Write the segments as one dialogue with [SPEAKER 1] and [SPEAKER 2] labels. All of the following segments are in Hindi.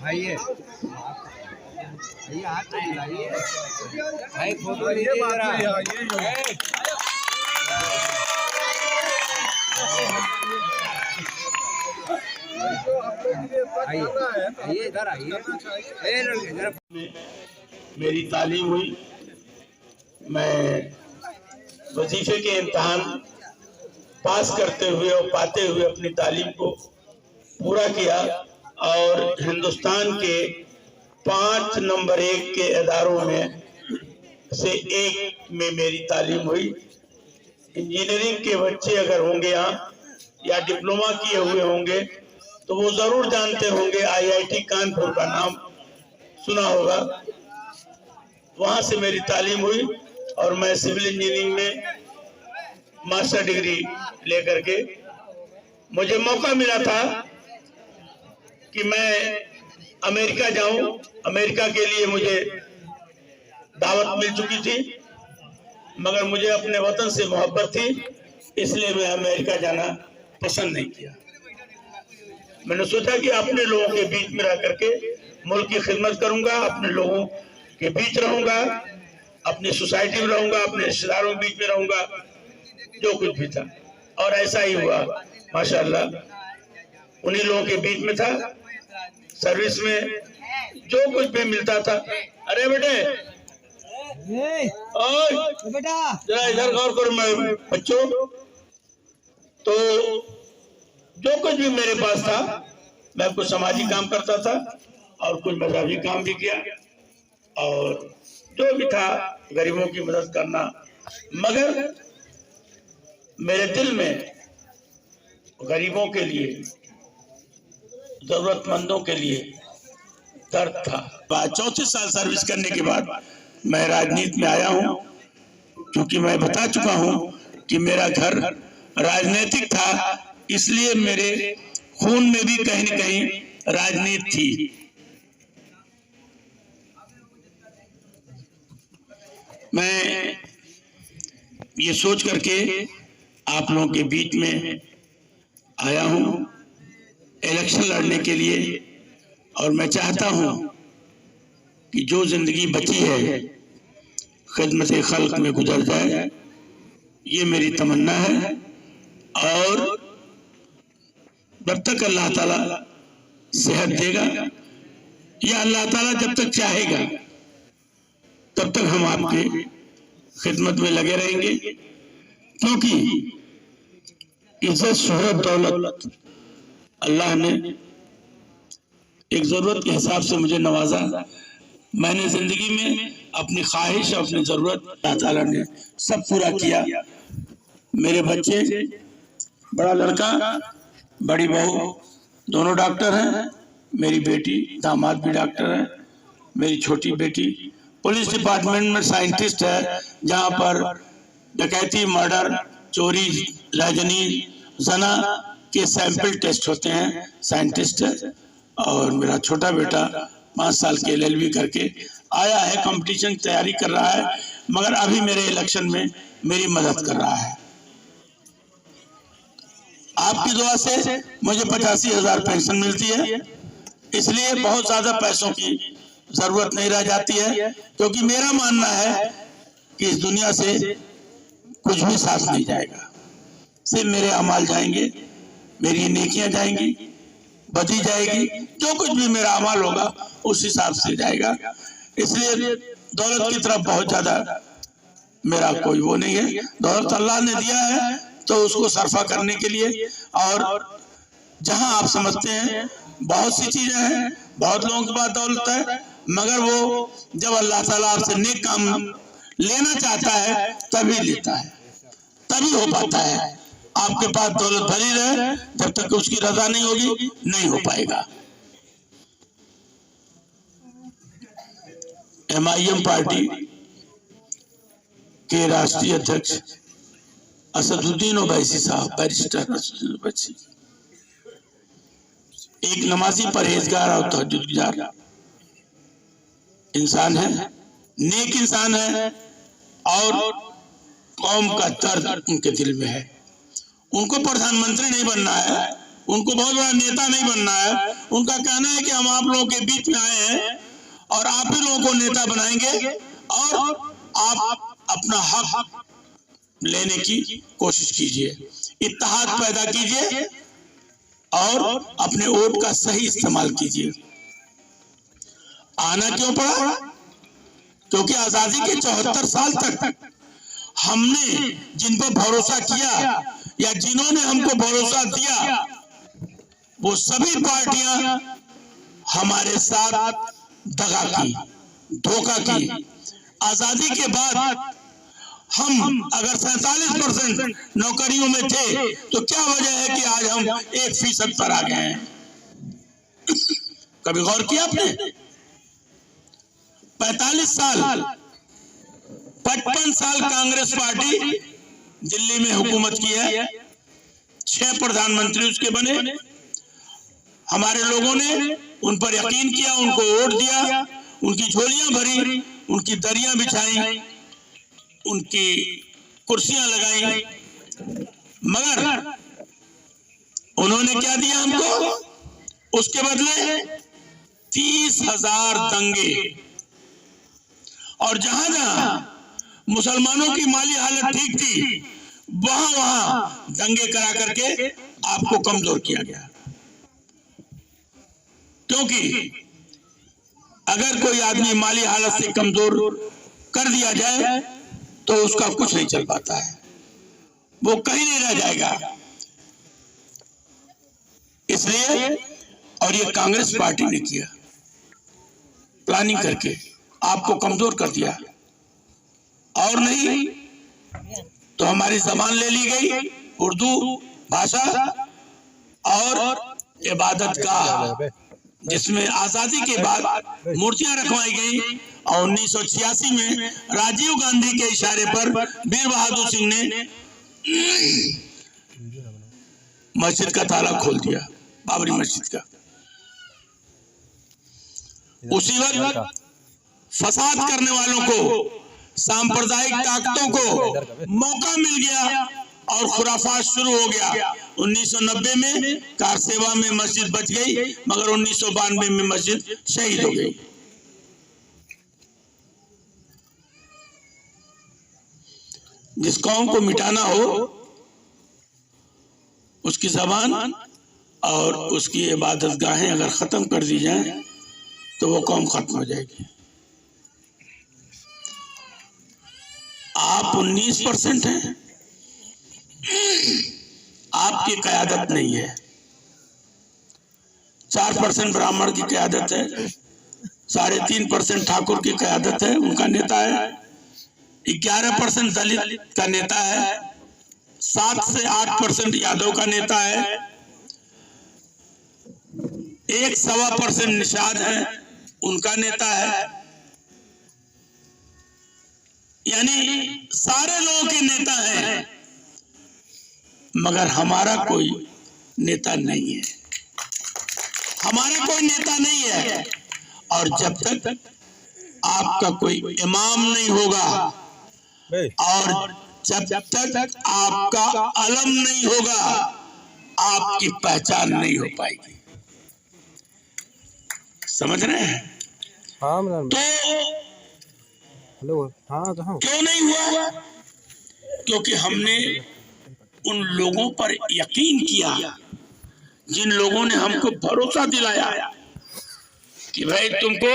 [SPEAKER 1] आइए हाथ तो मिलाइए भाई, फोटो लीजिए जरा। आइए इधर आइए।
[SPEAKER 2] मेरी तालीम हुई, मैं वजीफे के इम्तहान पास करते हुए और पाते हुए अपनी तालीम को पूरा किया और हिंदुस्तान के 5 नंबर 1 के इदारों में से एक में मेरी तालीम हुई। इंजीनियरिंग के बच्चे अगर होंगे यहाँ या डिप्लोमा किए हुए होंगे तो वो जरूर जानते होंगे, IIT कानपुर का नाम सुना होगा। वहाँ से मेरी तालीम हुई और मैं सिविल इंजीनियरिंग में मास्टर डिग्री लेकर के मुझे मौका मिला था कि मैं अमेरिका जाऊं। अमेरिका के लिए मुझे दावत मिल चुकी थी, मगर मुझे अपने वतन से मोहब्बत थी, इसलिए मैं अमेरिका जाना पसंद नहीं किया। मैंने सोचा कि अपने लोगों के बीच में रह करके मुल्क की खिदमत करूंगा, अपने लोगों के बीच रहूंगा, अपनी सोसाइटी में रहूंगा, अपने रिश्तेदारों के बीच में रहूंगा, जो कुछ भी था। और ऐसा ही हुआ माशाअल्लाह। उन्हीं लोगों के बीच में था, सर्विस में जो कुछ भी मिलता था। अरे बेटे जरा इधर गौर करो मैं बच्चों, तो जो कुछ भी मेरे पास था मैं कुछ सामाजिक काम करता था और कुछ मजहबी काम भी किया और जो भी था गरीबों की मदद करना। मगर मेरे दिल में गरीबों के लिए, जरूरतमंदों के लिए दर्द था। 34 साल सर्विस करने के बाद मैं राजनीति में आया हूं, क्योंकि मैं बता चुका हूं कि मेरा घर राजनीतिक था, इसलिए मेरे खून में भी कहीं न कहीं राजनीति थी। मैं ये सोच करके आप लोगों के बीच में आया हूं इलेक्शन लड़ने के लिए, और मैं चाहता हूं कि जो जिंदगी बची है खिदमत खल्क में गुजर जाए, ये मेरी तमन्ना है। और जब तक अल्लाह ताला सेहत देगा या अल्लाह ताला जब तक चाहेगा तब तक हम आपके खिदमत में लगे रहेंगे, क्योंकि इज्जत शोहरत दौलत अल्लाह ने एक जरूरत के हिसाब से मुझे नवाजा। मैंने जिंदगी में अपनी ख्वाहिश, अपनी जरूरत अल्लाह ताला ने सब पूरा किया। मेरे बच्चे, बड़ा लड़का बड़ी बहू दोनों डॉक्टर हैं, मेरी बेटी दामाद भी डॉक्टर है, मेरी छोटी बेटी पुलिस डिपार्टमेंट में साइंटिस्ट है, जहाँ पर डकैती, मर्डर, चोरी, राजनी, जना के सैंपल टेस्ट होते हैं, साइंटिस्ट है। और मेरा छोटा बेटा 5 साल के LLB करके आया है, कंपटीशन की तैयारी कर रहा है, मगर अभी मेरे इलेक्शन में मेरी मदद कर रहा है। आपकी दुआ से मुझे 85,000 पेंशन मिलती है, इसलिए बहुत ज्यादा पैसों की जरूरत नहीं रह जाती है, क्योंकि मेरा मानना है कि इस दुनिया से कुछ भी साथ नहीं जाएगा, सिर्फ मेरे अमाल जाएंगे, मेरी नेकियां जाएंगी, बदी जाएगी, जो कुछ भी मेरा अमाल होगा उस हिसाब से जाएगा। इसलिए दौलत की तरफ बहुत ज्यादा मेरा कोई वो नहीं है। दौलत अल्लाह ने दिया है तो उसको सरफा करने के लिए, और जहां आप समझते हैं बहुत सी चीजें हैं, बहुत लोगों के पास दौलत है, मगर वो जब अल्लाह ताला आपसे नेक काम लेना चाहता है तभी लेता है, तभी हो पाता है। आपके पास दौलत भरी रहे, जब तक उसकी रजा नहीं होगी नहीं हो पाएगा। MIM पार्टी के राष्ट्रीय अध्यक्ष असदुद्दीन ओवैसी साहब, बैरिस्टर असदुद्दीन ओवैसी, एक नमाजी परहेजगार और तहज्जुदगार इंसान है, नेक इंसान है और कौम का दर्द उनके दिल में है। उनको प्रधानमंत्री नहीं बनना है, उनको बहुत बड़ा नेता नहीं बनना है। उनका कहना है कि हम आप लोगों के बीच में आए हैं और आप ही लोगों को नेता बनाएंगे और आप अपना हक लेने की कोशिश कीजिए, इत्तेहाद पैदा कीजिए और अपने वोट का सही इस्तेमाल कीजिए। आना क्यों पड़ा? क्योंकि आजादी के 74 साल तक हमने जिन पर भरोसा किया या जिन्होंने हमको भरोसा दिया, वो सभी पार्टियां हमारे साथ दगा की, धोखा की। आजादी के बाद हम अगर 47% नौकरियों में थे तो क्या वजह है कि आज हम 1% पर आ गए हैं? कभी गौर किया आपने? 45 साल 55 साल कांग्रेस पार्टी दिल्ली में हुकूमत की है, 6 प्रधानमंत्री उसके बने। हमारे लोगों ने उन पर यकीन किया, उनको वोट दिया, उनकी झोलियां भरी, उनकी दरियां बिछाई, उनकी कुर्सियां लगाई, मगर उन्होंने क्या दिया हमको? उसके बदले 30,000 दंगे। और जहां जहां मुसलमानों की माली हालत ठीक थी, वहां वहां दंगे करा करके आपको कमजोर किया गया। क्योंकि अगर कोई आदमी माली हालत से कमजोर कर दिया जाए तो उसका कुछ नहीं चल पाता है, वो कहीं नहीं रह जाएगा। इसलिए और ये कांग्रेस पार्टी ने किया, प्लानिंग करके आपको कमजोर कर दिया। और नहीं तो हमारी जबान ले ली गई, उर्दू भाषा और इबादत का, जिसमें आजादी के बाद मूर्तियां रखवाई गई। और 1986 में राजीव गांधी के इशारे पर वीर बहादुर सिंह ने मस्जिद का ताला खोल दिया, बाबरी मस्जिद का। उसी वक्त फसाद करने वालों को, सांप्रदायिक ताकतों को मौका मिल गया और खुराफात शुरू हो गया। 1990 में कारसेवा में मस्जिद बच गई, मगर 1992 में मस्जिद शहीद हो गई। जिस कौम को मिटाना हो उसकी जबान और उसकी इबादत गाहें अगर खत्म कर दी जाएं तो वो कौम खत्म हो जाएगी। आप 19% हैं, आपकी क़यादत नहीं है। 4% ब्राह्मण की क़यादत है, 3.5% ठाकुर की क़यादत है, उनका नेता है। 11% दलित का नेता है, 7 से 8% यादव का नेता है, 1.25% निषाद है, उनका नेता है। यानी सारे लोगों के नेता हैं, मगर हमारा कोई नेता नहीं है, हमारा कोई नेता नहीं है। और जब तक आपका कोई इमाम नहीं होगा और जब तक आपका अलम नहीं होगा, आपकी पहचान नहीं हो पाएगी। समझ रहे हैं? तो क्यों नहीं हुआ? क्योंकि हमने उन लोगों पर यकीन किया जिन लोगों ने हमको भरोसा दिलाया कि भाई तुमको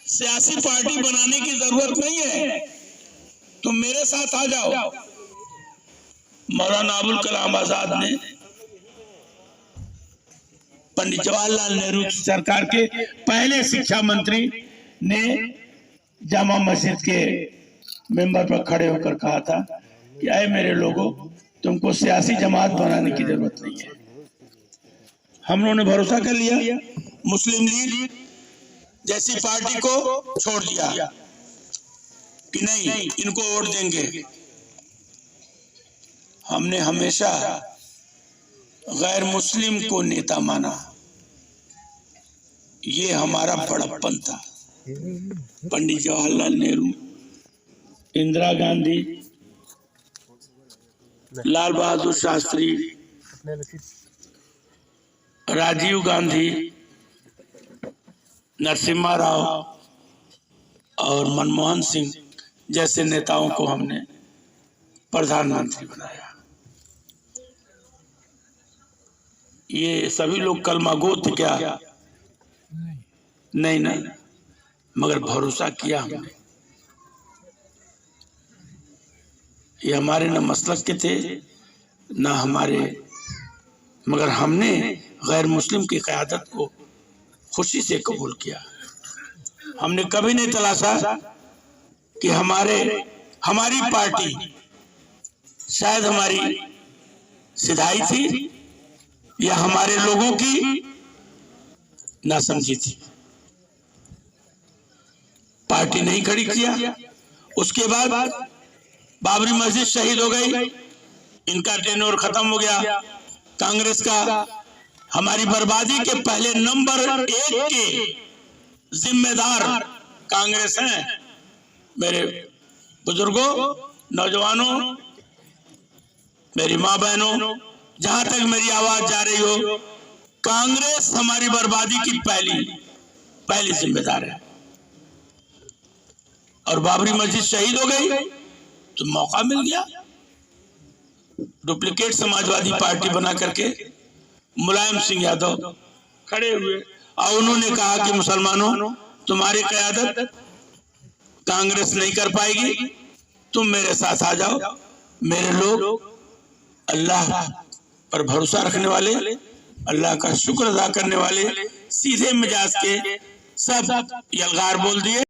[SPEAKER 2] सियासी पार्टी बनाने की जरूरत नहीं है, तुम मेरे साथ आ जाओ। मौलाना अबुल कलाम आजाद ने पंडित जवाहरलाल नेहरू सरकार के पहले शिक्षा मंत्री ने जामा मस्जिद के मेंबर पर खड़े होकर कहा था कि आए मेरे लोगों, तुमको सियासी जमात बनाने की जरूरत नहीं है। हम लोगों ने भरोसा कर लिया, मुस्लिम लीग जैसी पार्टी को छोड़ दिया कि नहीं इनको वोट देंगे। हमने हमेशा गैर मुस्लिम को नेता माना, ये हमारा बड़प्पन था। पंडित जवाहरलाल नेहरू, इंदिरा गांधी, लाल बहादुर शास्त्री, राजीव गांधी, नरसिम्हा राव और मनमोहन सिंह जैसे नेताओं को हमने प्रधानमंत्री बनाया। ये सभी लोग कलमागो थे क्या? नहीं ना, मगर भरोसा किया हमने। ये हमारे न मसलक के थे न हमारे, मगर हमने गैर मुस्लिम की क़यादत को खुशी से कबूल किया। हमने कभी नहीं तलाशा कि हमारी पार्टी शायद हमारी सिधाई थी या हमारे लोगों की नासमझी थी। पार्टी नहीं खड़ी किया। उसके बाद बाबरी मस्जिद शहीद हो गई, इनका टेन्योर खत्म हो गया कांग्रेस का। हमारी बर्बादी के पहले नंबर 1 के जिम्मेदार कांग्रेस है। मेरे बुजुर्गों, नौजवानों, मेरी माँ बहनों, जहां तक मेरी आवाज जा रही हो, कांग्रेस हमारी बर्बादी की पहली जिम्मेदार है। और बाबरी मस्जिद शहीद हो गई तो मौका मिल गया डुप्लीकेट समाजवादी पार्टी बना करके। मुलायम सिंह यादव खड़े हुए और उन्होंने कहा कि मुसलमानों, तुम्हारी क़यादत कांग्रेस नहीं कर पाएगी, तुम मेरे साथ आ जाओ। मेरे लोग अल्लाह पर भरोसा रखने वाले, अल्लाह का शुक्र अदा करने वाले, सीधे मिजाज के सब यलगार बोल दिए।